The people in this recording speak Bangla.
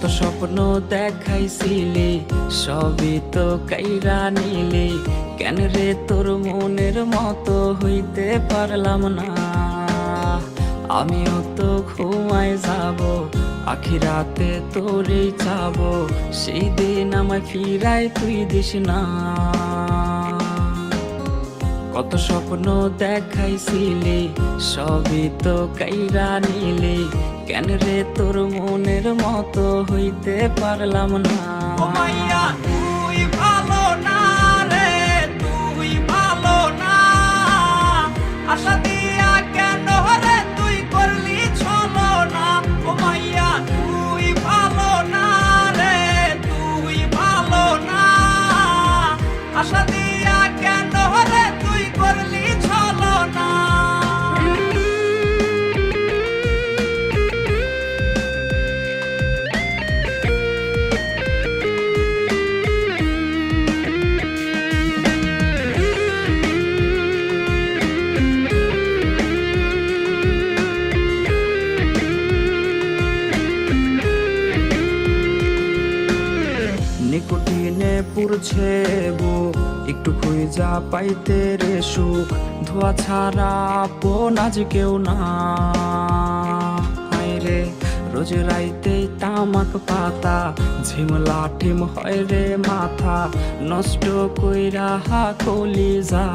কত স্বপ্ন দেখাইছিলি সবই তো কাইরা নিলি, কেন রে তোর মনের মতো হইতে পারলাম না। আমিও তো ঘুমায় যাব, আখিরাতে তোরেই চাবো, সেই দিন আমায় ফিরাই তুই দিস না। কত স্বপ্ন দেখাইছিলি সবই তো কাইরা নিলি, কেন রে তোর মনের মতো হইতে পারলাম না। ও মাইয়া তুই ভালো না রে, তুই ভালো না, আশা দিয়া কেন রে তুই করলি ছলো না। ও মাইয়া তুই ভালো না রে, তুই ভালো না, আশা দিয়া কেন রে তুই করলি ছলো না। নিকোটিনে পুরছে বুক, একটু খুঁজা পাইতে রে সুখ, ধোয়া ছাড়া আপন আজ কেউ না। হায় রে রোজ রাইতে তামাক পাতা, ঝিমলা টিম হয় রে মাথা, নষ্ট কইরা হা কলিজা।